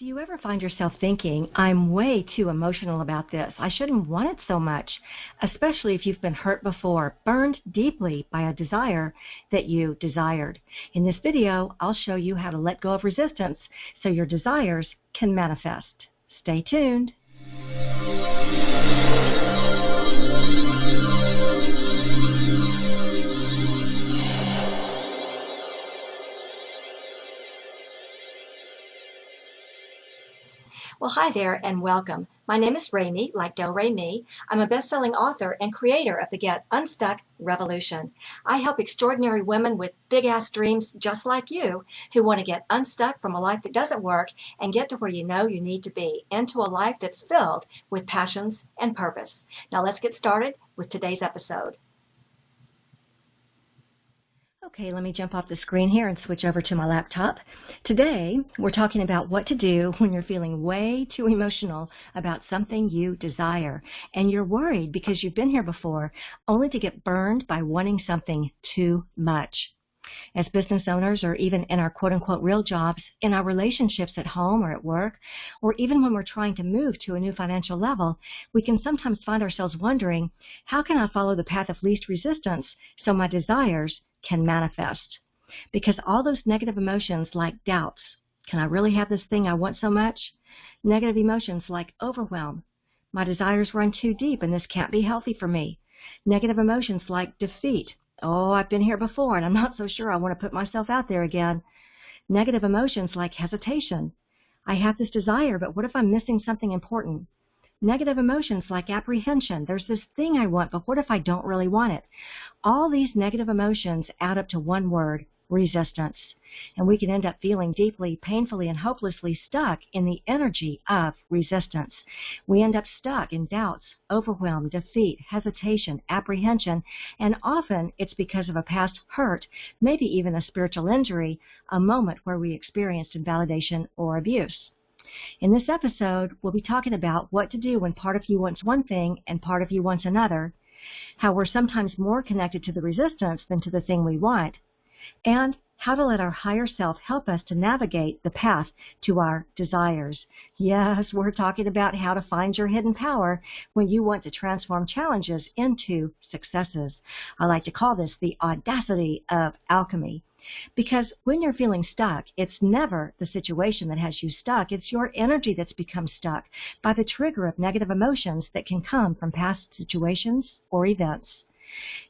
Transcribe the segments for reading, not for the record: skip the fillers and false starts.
Do you ever find yourself thinking, I'm way too emotional about this. I shouldn't want it so much, especially if you've been hurt before, burned deeply by a desire that you desired. In this video, I'll show you how to let go of resistance so your desires can manifest. Stay tuned. Well, hi there and welcome. My name is Remy, like Do Re Mi. I'm a best-selling author and creator of the Get Unstuck Revolution. I help extraordinary women with big-ass dreams just like you who want to get unstuck from a life that doesn't work and get to where you know you need to be, into a life that's filled with passions and purpose. Now let's get started with today's episode. Okay, let me jump off the screen here and switch over to my laptop. Today, we're talking about what to do when you're feeling way too emotional about something you desire, and you're worried because you've been here before, only to get burned by wanting something too much. As business owners, or even in our quote-unquote real jobs, in our relationships at home or at work, or even when we're trying to move to a new financial level, we can sometimes find ourselves wondering, how can I follow the path of least resistance so my desires can manifest? Because all those negative emotions like doubts, can I really have this thing I want so much? Negative emotions like overwhelm, my desires run too deep and this can't be healthy for me. Negative emotions like defeat, oh, I've been here before and I'm not so sure I want to put myself out there again. Negative emotions like hesitation, I have this desire, but what if I'm missing something important? Negative emotions like apprehension, there's this thing I want, but what if I don't really want it? All these negative emotions add up to one word, resistance. And we can end up feeling deeply, painfully, and hopelessly stuck in the energy of resistance. We end up stuck in doubts, overwhelm, defeat, hesitation, apprehension, and often it's because of a past hurt, maybe even a spiritual injury, a moment where we experienced invalidation or abuse. In this episode, we'll be talking about what to do when part of you wants one thing and part of you wants another, how we're sometimes more connected to the resistance than to the thing we want, and how to let our higher self help us to navigate the path to our desires. Yes, we're talking about how to find your hidden power when you want to transform challenges into successes. I like to call this the audacity of alchemy. Because when you're feeling stuck, it's never the situation that has you stuck. It's your energy that's become stuck by the trigger of negative emotions that can come from past situations or events.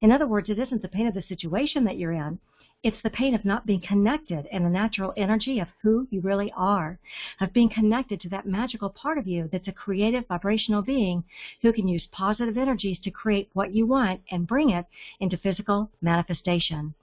In other words, it isn't the pain of the situation that you're in. It's the pain of not being connected in the natural energy of who you really are, of being connected to that magical part of you that's a creative vibrational being who can use positive energies to create what you want and bring it into physical manifestation.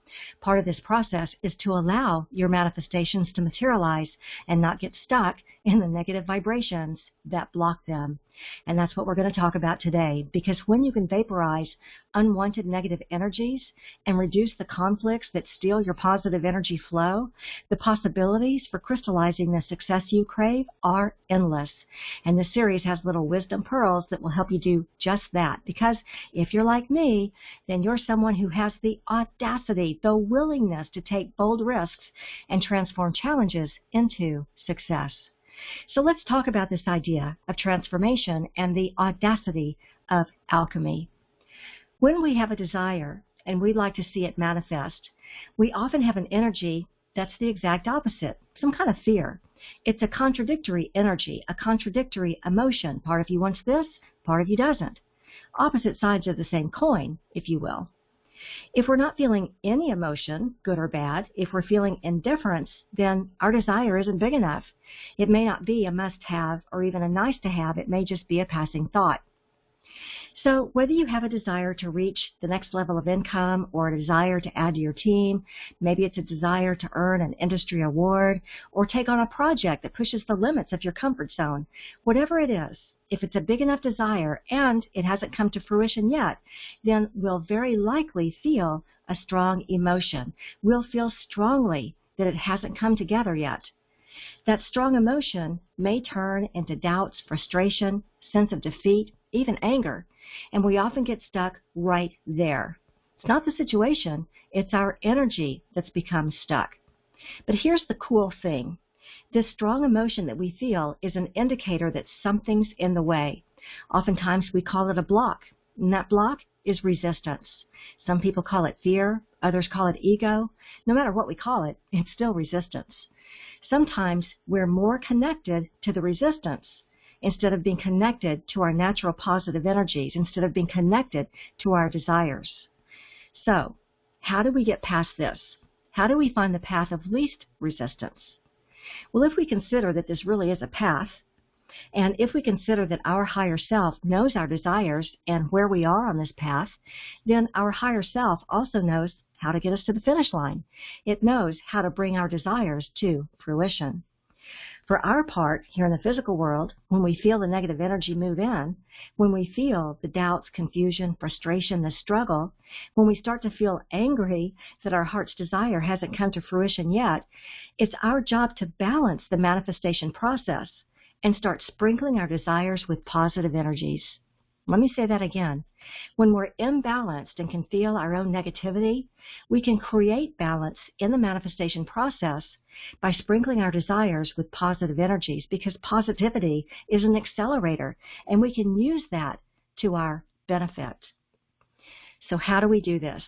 Part of this process is to allow your manifestations to materialize and not get stuck in the negative vibrations that block them. And that's what we're going to talk about today, because when you can vaporize unwanted negative energies and reduce the conflicts that steal your positive energy flow, the possibilities for crystallizing the success you crave are endless. And this series has little wisdom pearls that will help you do just that, because if you're like me, then you're someone who has the audacity, the willingness to take bold risks and transform challenges into success. So let's talk about this idea of transformation and the audacity of alchemy. When we have a desire and we'd like to see it manifest, we often have an energy that's the exact opposite, some kind of fear. It's a contradictory energy, a contradictory emotion. Part of you wants this, part of you doesn't. Opposite sides of the same coin, if you will. If we're not feeling any emotion, good or bad, if we're feeling indifference, then our desire isn't big enough. It may not be a must-have or even a nice-to-have. It may just be a passing thought. So whether you have a desire to reach the next level of income or a desire to add to your team, maybe it's a desire to earn an industry award or take on a project that pushes the limits of your comfort zone, whatever it is, if it's a big enough desire and it hasn't come to fruition yet, then we'll very likely feel a strong emotion. We'll feel strongly that it hasn't come together yet. That strong emotion may turn into doubts, frustration, sense of defeat, even anger, and we often get stuck right there. It's not the situation, it's our energy that's become stuck. But here's the cool thing. This strong emotion that we feel is an indicator that something's in the way. Oftentimes we call it a block, and that block is resistance. Some people call it fear, others call it ego. No matter what we call it, it's still resistance. Sometimes we're more connected to the resistance instead of being connected to our natural positive energies, instead of being connected to our desires. So, how do we get past this? How do we find the path of least resistance? Well, if we consider that this really is a path, and if we consider that our higher self knows our desires and where we are on this path, then our higher self also knows how to get us to the finish line. It knows how to bring our desires to fruition. For our part, here in the physical world, when we feel the negative energy move in, when we feel the doubts, confusion, frustration, the struggle, when we start to feel angry that our heart's desire hasn't come to fruition yet, it's our job to balance the manifestation process and start sprinkling our desires with positive energies. Let me say that again. When we're imbalanced and can feel our own negativity, we can create balance in the manifestation process by sprinkling our desires with positive energies, because positivity is an accelerator, and we can use that to our benefit. So how do we do this?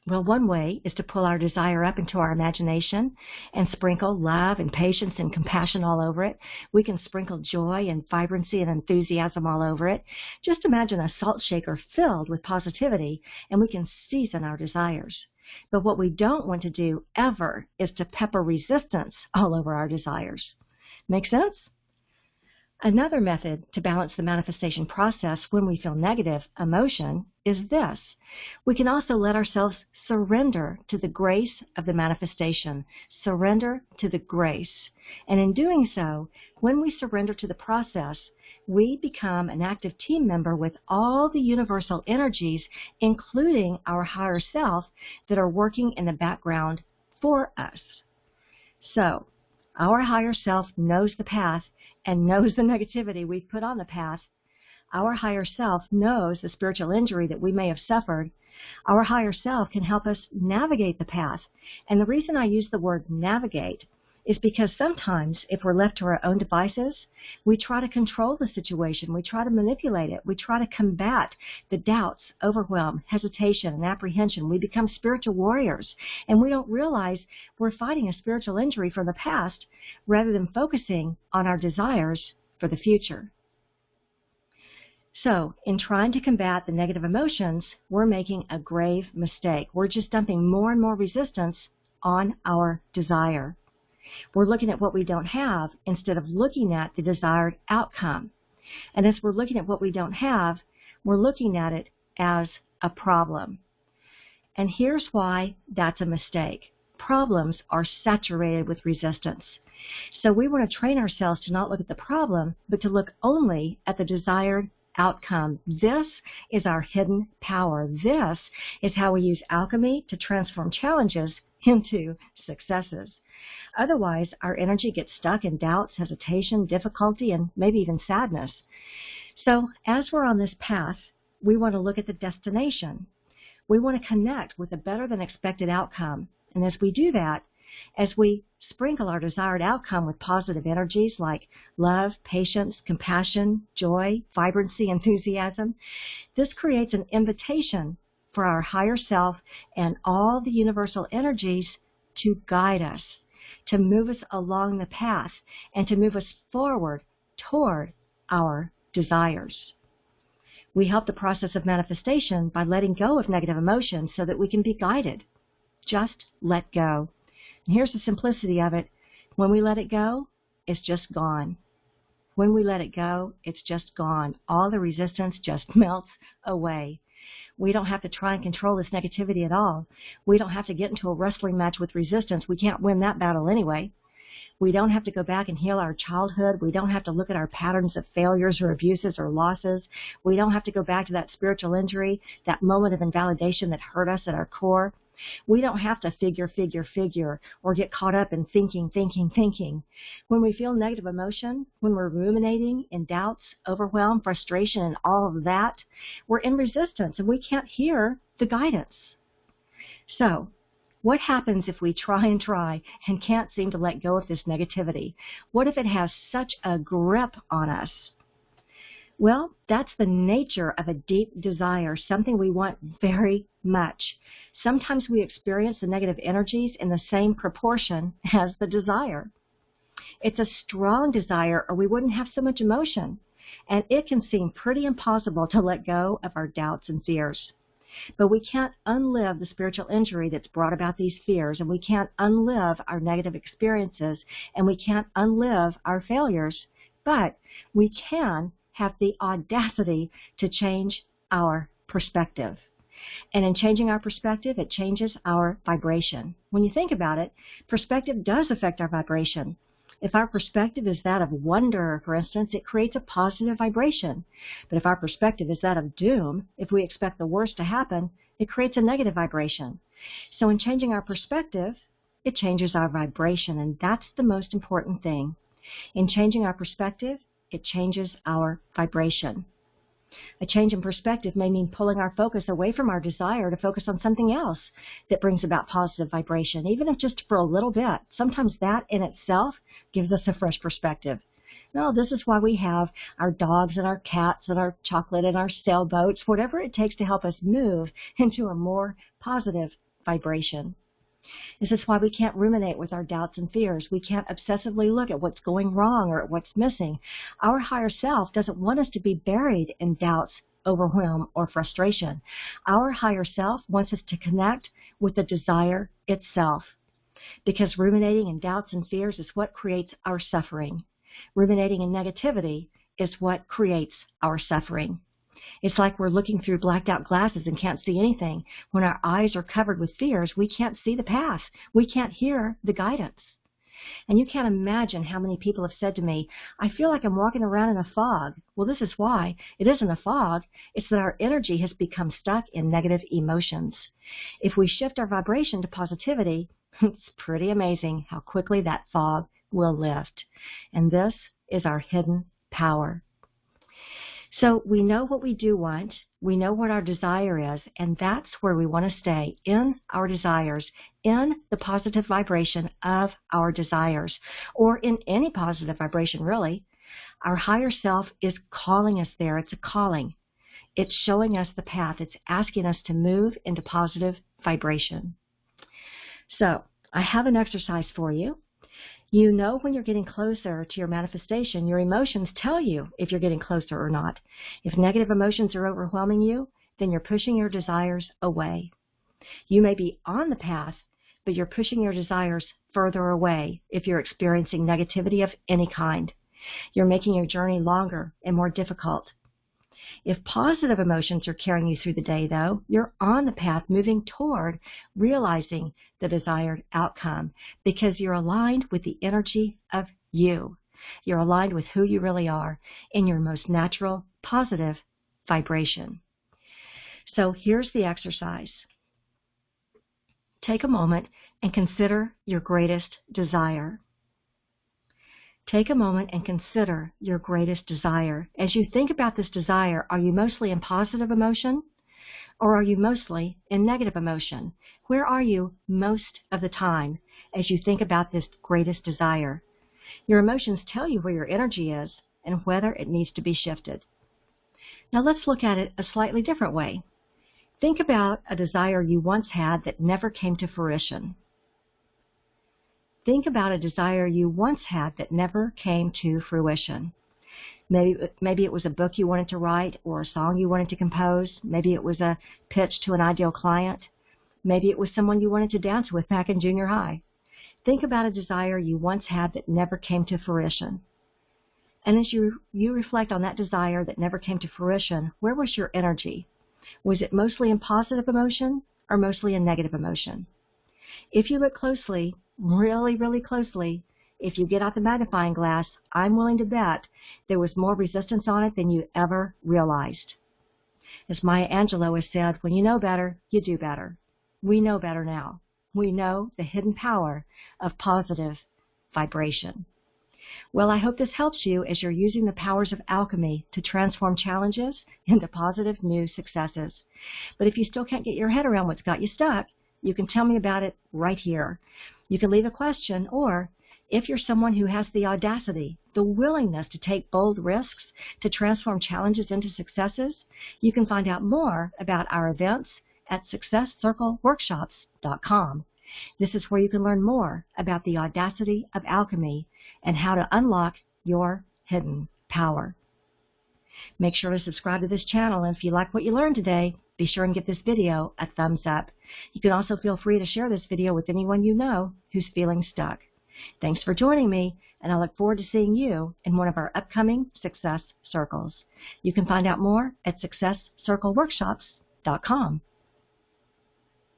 Well, one way is to pull our desire up into our imagination and sprinkle love and patience and compassion all over it. We can sprinkle joy and vibrancy and enthusiasm all over it. Just imagine a salt shaker filled with positivity, and we can season our desires. But what we don't want to do ever is to pepper resistance all over our desires. Make sense? Another method to balance the manifestation process when we feel negative emotion is this. We can also let ourselves surrender to the grace of the manifestation. Surrender to the grace. And in doing so, when we surrender to the process, we become an active team member with all the universal energies, including our higher self, that are working in the background for us. So, our higher self knows the path and knows the negativity we've put on the path. Our higher self knows the spiritual injury that we may have suffered. Our higher self can help us navigate the path. And the reason I use the word navigate is because sometimes if we're left to our own devices, we try to control the situation. We try to manipulate it. We try to combat the doubts, overwhelm, hesitation, and apprehension. We become spiritual warriors, and we don't realize we're fighting a spiritual injury from the past rather than focusing on our desires for the future. So, in trying to combat the negative emotions, we're making a grave mistake. We're just dumping more and more resistance on our desire. We're looking at what we don't have instead of looking at the desired outcome. And as we're looking at what we don't have, we're looking at it as a problem. And here's why that's a mistake. Problems are saturated with resistance. So we want to train ourselves to not look at the problem, but to look only at the desired outcome. This is our hidden power. This is how we use alchemy to transform challenges into successes. Otherwise, our energy gets stuck in doubts, hesitation, difficulty, and maybe even sadness. So as we're on this path, we want to look at the destination. We want to connect with a better than expected outcome. And as we do that, as we sprinkle our desired outcome with positive energies like love, patience, compassion, joy, vibrancy, enthusiasm, this creates an invitation for our higher self and all the universal energies to guide us, to move us along the path, and to move us forward toward our desires. We help the process of manifestation by letting go of negative emotions so that we can be guided. Just let go. And here's the simplicity of it. When we let it go, it's just gone. When we let it go, it's just gone. All the resistance just melts away. We don't have to try and control this negativity at all. We don't have to get into a wrestling match with resistance. We can't win that battle anyway. We don't have to go back and heal our childhood. We don't have to look at our patterns of failures or abuses or losses. We don't have to go back to that spiritual injury, that moment of invalidation that hurt us at our core. We don't have to figure, or get caught up in thinking. When we feel negative emotion, when we're ruminating in doubts, overwhelm, frustration, and all of that, we're in resistance and we can't hear the guidance. So, What happens if we try and can't seem to let go of this negativity? What if it has such a grip on us? Well, that's the nature of a deep desire, something we want very much. Sometimes we experience the negative energies in the same proportion as the desire. It's a strong desire, or we wouldn't have so much emotion, and it can seem pretty impossible to let go of our doubts and fears. But we can't unlive the spiritual injury that's brought about these fears, and we can't unlive our negative experiences, and we can't unlive our failures, but we can have the audacity to change our perspective. And in changing our perspective, it changes our vibration. When you think about it, perspective does affect our vibration. If our perspective is that of wonder, for instance, it creates a positive vibration. But if our perspective is that of doom, if we expect the worst to happen, it creates a negative vibration. So in changing our perspective, it changes our vibration, and that's the most important thing. In changing our perspective, it changes our vibration. A change in perspective may mean pulling our focus away from our desire to focus on something else that brings about positive vibration, even if just for a little bit. Sometimes that in itself gives us a fresh perspective. No, this is why we have our dogs and our cats and our chocolate and our sailboats, whatever it takes to help us move into a more positive vibration. This is why we can't ruminate with our doubts and fears. We can't obsessively look at what's going wrong or at what's missing. Our higher self doesn't want us to be buried in doubts, overwhelm, or frustration. Our higher self wants us to connect with the desire itself, because ruminating in doubts and fears is what creates our suffering. Ruminating in negativity is what creates our suffering. It's like we're looking through blacked out glasses and can't see anything. When our eyes are covered with fears, we can't see the path. We can't hear the guidance. And you can't imagine how many people have said to me, I feel like I'm walking around in a fog. Well, this is why. It isn't a fog. It's that our energy has become stuck in negative emotions. If we shift our vibration to positivity, it's pretty amazing how quickly that fog will lift. And this is our hidden power. So we know what we do want, we know what our desire is, and that's where we want to stay, in our desires, in the positive vibration of our desires, or in any positive vibration, really. Our higher self is calling us there. It's a calling. It's showing us the path. It's asking us to move into positive vibration. So I have an exercise for you. You know when you're getting closer to your manifestation. Your emotions tell you if you're getting closer or not. If negative emotions are overwhelming you, then you're pushing your desires away. You may be on the path, but you're pushing your desires further away if you're experiencing negativity of any kind. You're making your journey longer and more difficult. If positive emotions are carrying you through the day, though, you're on the path moving toward realizing the desired outcome, because you're aligned with the energy of you. You're aligned with who you really are in your most natural, positive vibration. So here's the exercise. Take a moment and consider your greatest desire. Take a moment and consider your greatest desire. As you think about this desire, are you mostly in positive emotion, or are you mostly in negative emotion? Where are you most of the time as you think about this greatest desire? Your emotions tell you where your energy is and whether it needs to be shifted. Now let's look at it a slightly different way. Think about a desire you once had that never came to fruition. Think about a desire you once had that never came to fruition. Maybe it was a book you wanted to write, or a song you wanted to compose. Maybe it was a pitch to an ideal client. Maybe it was someone you wanted to dance with back in junior high. Think about a desire you once had that never came to fruition. And as you reflect on that desire that never came to fruition, where was your energy? Was it mostly in positive emotion or mostly in negative emotion? If you look closely, really, really closely, if you get out the magnifying glass, I'm willing to bet there was more resistance on it than you ever realized. As Maya Angelou has said, when you know better, you do better. We know better now. We know the hidden power of positive vibration. Well, I hope this helps you as you're using the powers of alchemy to transform challenges into positive new successes. But if you still can't get your head around what's got you stuck, you can tell me about it right here. You can leave a question, or if you're someone who has the audacity, the willingness to take bold risks, to transform challenges into successes, you can find out more about our events at successcircleworkshops.com. This is where you can learn more about the audacity of alchemy and how to unlock your hidden power. Make sure to subscribe to this channel, and if you like what you learned today, be sure and give this video a thumbs up. You can also feel free to share this video with anyone you know who's feeling stuck. Thanks for joining me, and I look forward to seeing you in one of our upcoming Success Circles. You can find out more at successcircleworkshops.com.